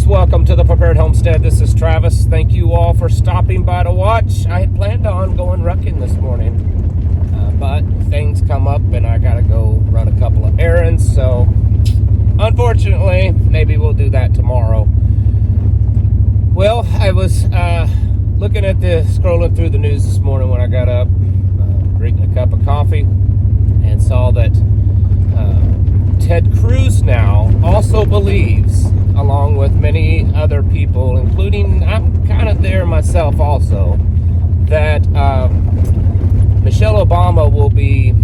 folks, welcome to the Prepared Homestead. This is Travis. Thank you all for stopping by to watch. I had planned on going rucking this morning, but things come up and I gotta go run a couple of errands, so unfortunately, maybe we'll do that tomorrow. Well, I was looking at scrolling through the news this morning when I got up, drinking a cup of coffee, and saw that Ted Cruz now also believes, along with many other people, including, I'm kind of there myself also, that Michelle Obama will be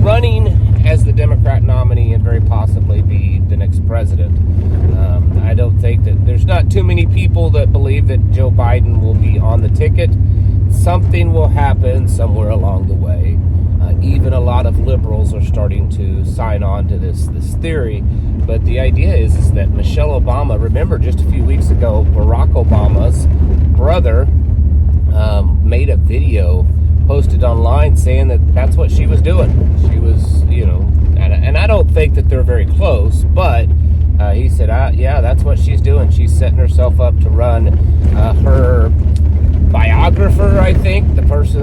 running as the Democrat nominee and very possibly be the next president. I don't think that there's not too many people that believe that Joe Biden will be on the ticket. Something will happen somewhere along the way. Even a lot of liberals are starting to sign on to this theory. But the idea is that Michelle Obama, remember just a few weeks ago, Barack Obama's brother made a video posted online saying that that's what she was doing. She was, and I don't think that they're very close, but he said, yeah, that's what she's doing. She's setting herself up to run. Her biographer, I think, the person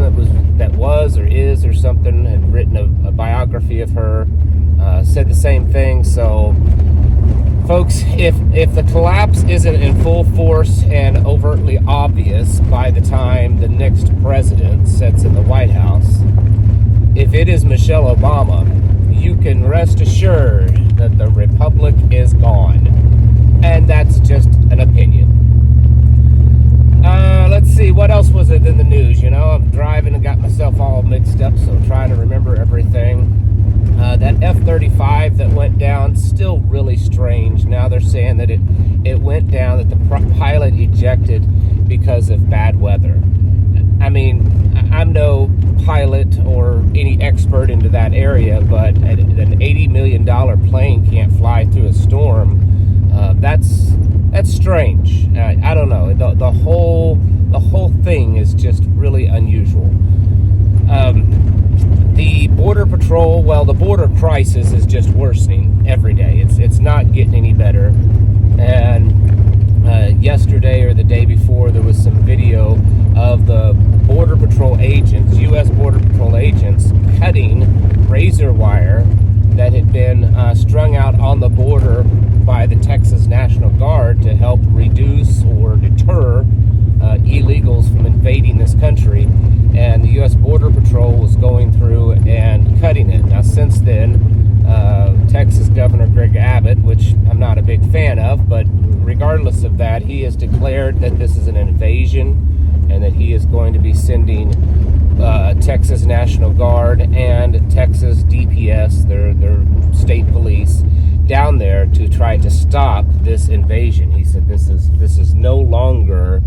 that was or is or something, had written a biography of her, said the same thing. So, folks, if the collapse isn't in full force and overtly obvious by the time the next president sits in the White House, if it is Michelle Obama, you can rest assured that the republic is gone. And that's just an opinion. Let's see, what else was it in the news? I'm driving and got myself all mixed up, so trying to remember everything. That F-35 that went down, still really strange. Now they're saying that it went down, that the pilot ejected because of bad weather. I mean, I'm no pilot or any expert into that area, but an $80 million plane can't fly through a storm. That's strange. I don't know. The whole thing is just really unusual. The Border Patrol, the border crisis is just worsening every day. It's not getting any better. And yesterday or the day before, there was some video of the Border Patrol agents, U.S. Border Patrol agents, cutting razor wire that had been strung out on the border by the Texas National Guard to help reduce or deter illegals from invading this country. And the U.S. Border Patrol was going through and cutting it. Now, since then, Texas Governor Greg Abbott, which I'm not a big fan of, but regardless of that, he has declared that this is an invasion and that he is going to be sending Texas National Guard and Texas DPS, their state police, down there to try to stop this invasion. He said this is no longer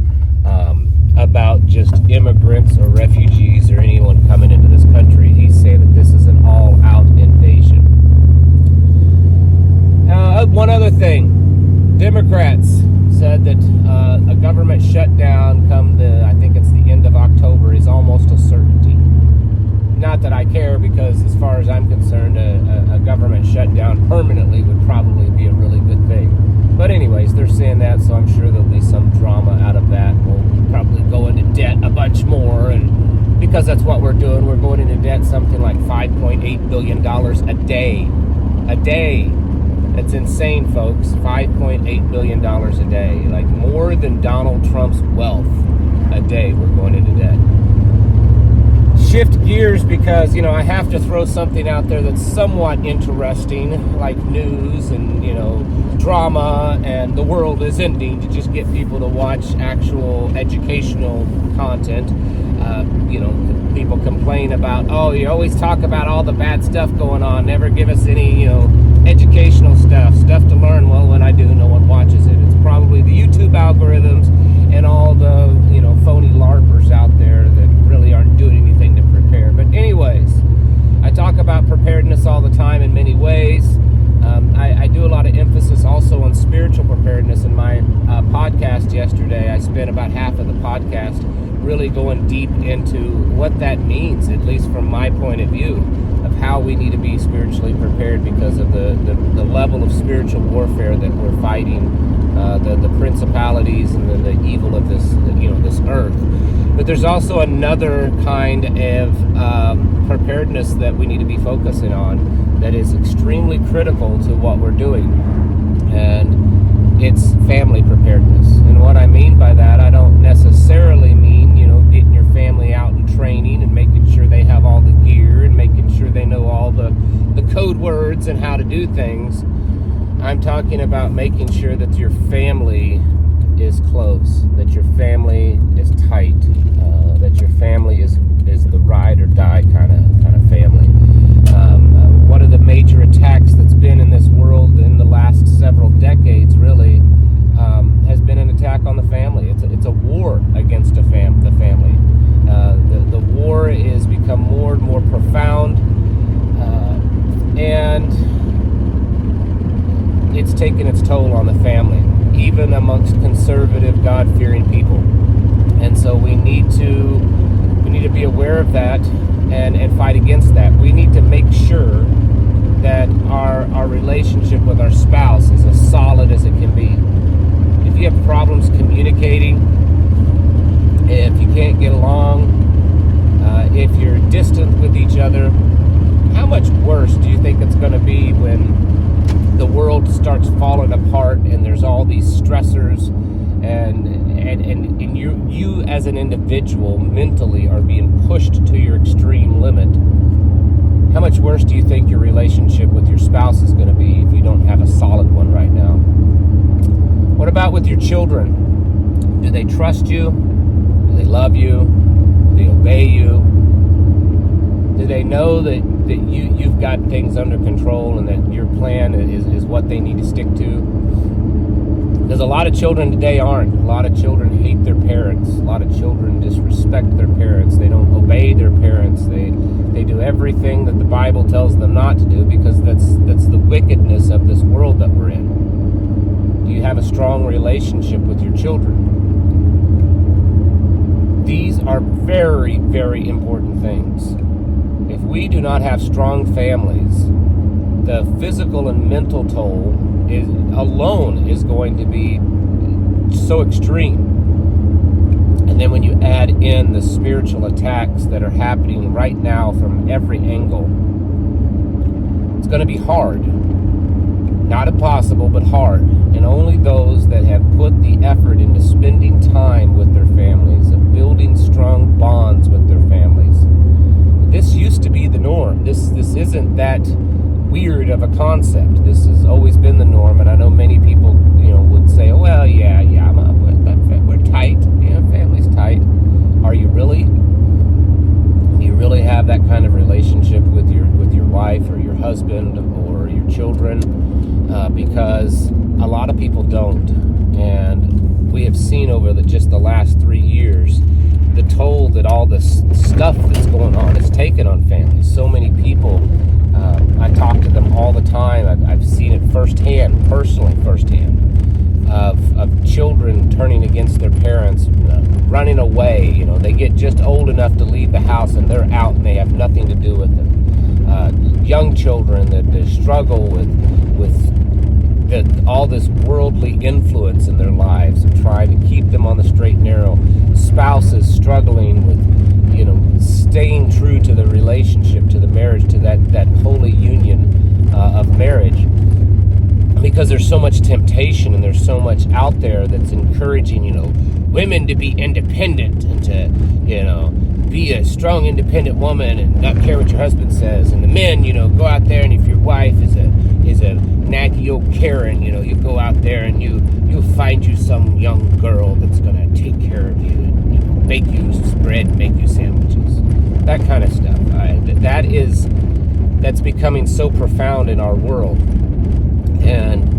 about just immigrants or refugees or anyone coming into this country. He's saying that this is an all-out invasion. One other thing, Democrats said that a government shutdown I think it's the end of October, is almost a certainty. Not that I care, because as far as I'm concerned, a government shutdown permanently would probably be a really good thing. But anyways, they're saying that, so I'm sure there'll be some drama out of that. We'll probably go into debt a bunch more, and because that's what we're doing, we're going into debt something like $5.8 billion a day. A day. That's insane, folks. $5.8 billion a day. Like more than Donald Trump's wealth a day we're going into debt. Shift gears because, I have to throw something out there that's somewhat interesting, like news and, drama and the world is ending, to just get people to watch actual educational content. People complain about, you always talk about all the bad stuff going on, never give us any, educational stuff to learn. Well, when I do, no one watches it. It's probably the YouTube algorithms and all the, phony LARPers out there that really aren't doing anything to prepare. But anyways, I talk about preparedness all the time in many ways. I do a lot of emphasis also on spiritual preparedness in my podcast yesterday. I spent about half of the podcast really going deep into what that means, at least from my point of view, of how we need to be spiritually prepared because of the level of spiritual warfare that we're fighting, the principalities and the evil of this this earth. But there's also another kind of preparedness that we need to be focusing on that is extremely critical to what we're doing, and it's family preparedness. And what I mean by that, I don't necessarily mean getting your family out and training and making sure they have all the gear and making sure they know all the code words and how to do things. I'm talking about making sure that your family is close, that your family is tight, that your family is the ride or die kind of family. One of the major attacks that's been in this world in the last several decades really has been an attack on the family. It's a war against the family. The war has become more and more profound, and it's taken its toll on the family, even amongst conservative, God-fearing people. And so we need to be aware of that and fight against that. We need to make sure that our relationship with our spouse is as solid as it can be. If you have problems communicating, if you can't get along, if you're distant with each other, how much worse do you think it's going to be when the world starts falling apart and there's all these stressors and you as an individual mentally are being pushed to your extreme limit? How much worse do you think your relationship with your spouse is going to be if you don't have a solid one right now? What about with your children? Do they trust you? Do they love you? Do they obey you? Do they know that you've got things under control and that your plan is what they need to stick to? Because a lot of children today aren't. A lot of children hate their parents. A lot of children disrespect their parents. They don't obey their parents. They do everything that the Bible tells them not to do because that's the wickedness of this world that we're in. Do you have a strong relationship with your children? These are very, very important things. If we do not have strong families, the physical and mental toll alone is going to be so extreme. And then when you add in the spiritual attacks that are happening right now from every angle, it's going to be hard. Not impossible, but hard. And only those that have put the effort into spending time with their families, of building strong bonds with their families. This used to be the norm. This isn't that weird of a concept. This has always been the norm, and I know many people, would say, "Oh, well, yeah, we're tight. Family's tight." Are you really? Do you really have that kind of relationship with your wife or your husband or your children? Because a lot of people don't, and we have seen over just the last 3 years the toll that all this stuff that's going on is taken on families. So many people, I talk to them all the time. I've seen it personally firsthand, of children turning against their parents, running away. They get just old enough to leave the house and they're out and they have nothing to do with them. Young children that struggle with all this worldly influence in their lives and trying to keep them on the straight and narrow. Spouses struggling with, staying true to the relationship, to the marriage, to that holy union of marriage. Because there's so much temptation and there's so much out there that's encouraging, women to be independent and to, be a strong, independent woman and not care what your husband says. And the men, go out there, and if your wife is a naggy old Karen, you go out there and you'll find you some young girl that's going to take care of you and make you bread, make you sandwiches. That kind of stuff. That's becoming so profound in our world. And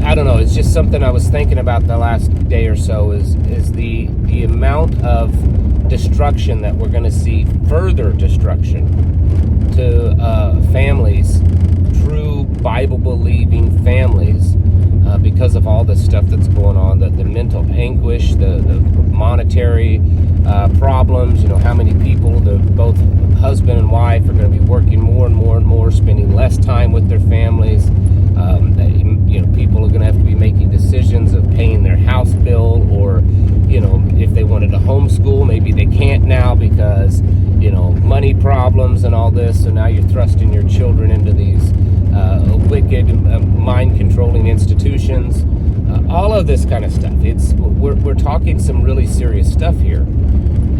I don't know, it's just something I was thinking about the last day or so is the amount of destruction that we're going to see, further destruction to families, true Bible-believing families, because of all this stuff that's going on, the mental anguish, the monetary problems, how many people, both husband and wife are going to be working more and more and more, spending less time with their families. People are going to have to be making decisions of paying their house bill, or if they wanted to homeschool, maybe they can't now because money problems and all this. So now you're thrusting your children into these wicked, mind-controlling institutions. All of this kind of stuff. We're talking some really serious stuff here,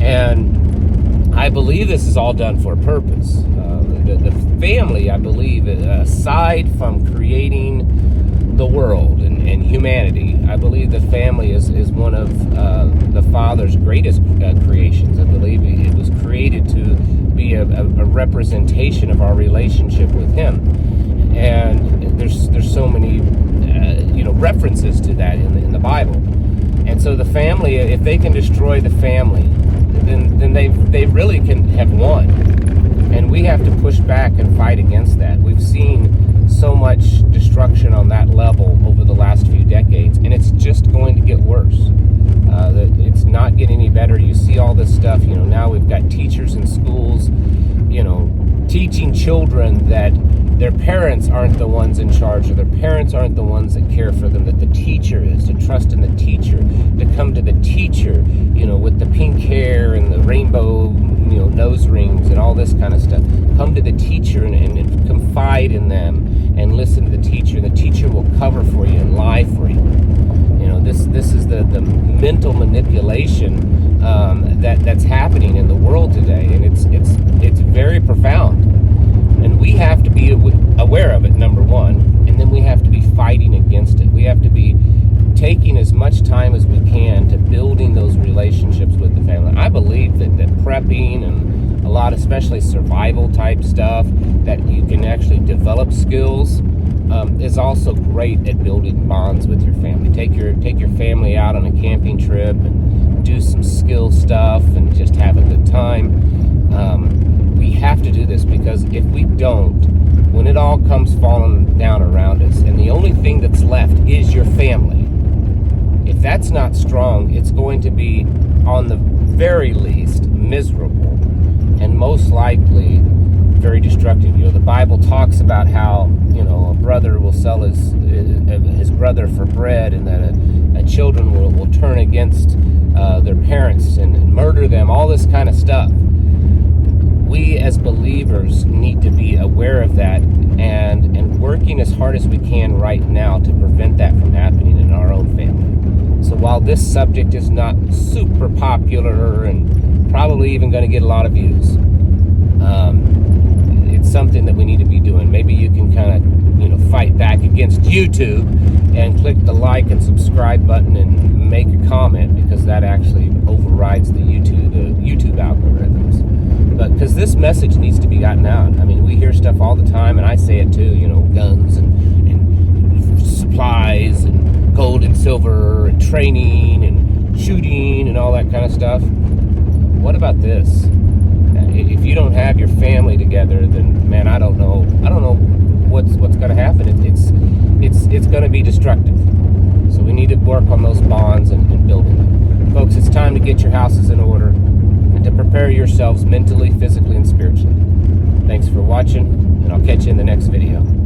and I believe this is all done for a purpose. The family, I believe, aside from creating the world and humanity, I believe the family is one of the Father's greatest creations. I believe it was created to be a representation of our relationship with Him, and there's so many references to that in the Bible. And so the family, if they can destroy the family, then they really can have won. And we have to push back and fight against that. We've seen so much destruction on that level over the last few decades, and it's just going to get worse. It's not getting any better. You see all this stuff. Now we've got teachers in schools, teaching children that their parents aren't the ones in charge, or their parents aren't the ones that care for them, that the teacher is, to trust in the teacher, to come to the teacher, with the pink hair and the rainbow, nose rings and all this kind of stuff. Come to the teacher and confide in them and listen to the teacher. The teacher will cover for you and lie for you. This is the mental manipulation that's happening in the world today, and it's very profound. And we have to be aware of it, number one, and then we have to be fighting against it. We have to be taking as much time as we can to building those relationships with the family. I believe that prepping and a lot, especially survival type stuff, that you can actually develop skills, is also great at building bonds with your family. Take your family out on a camping trip and do some skill stuff and just have a good time. We have to do this, because if we don't, when it all comes falling down around us, and the only thing that's left is your family, if that's not strong, it's going to be, on the very least, miserable, and most likely very destructive. The Bible talks about how a brother will sell his brother for bread, and that children will turn against their parents and murder them. All this kind of stuff. We as believers need to be aware of that and working as hard as we can right now to prevent that from happening in our own family. So while this subject is not super popular and probably even going to get a lot of views, it's something that we need to be doing. Maybe you can kind of fight back against YouTube and click the like and subscribe button and make a comment, because that actually overrides the YouTube algorithms. But because this message needs to be gotten out. I mean, we hear stuff all the time, and I say it too, guns and supplies and gold and silver and training and shooting and all that kind of stuff. What about this? If you don't have your family together, then man, I don't know what's going to happen. It's going to be destructive. So we need to work on those bonds and building them. Folks, it's time to get your houses in order and to prepare yourselves mentally, physically, and spiritually. Thanks for watching, and I'll catch you in the next video.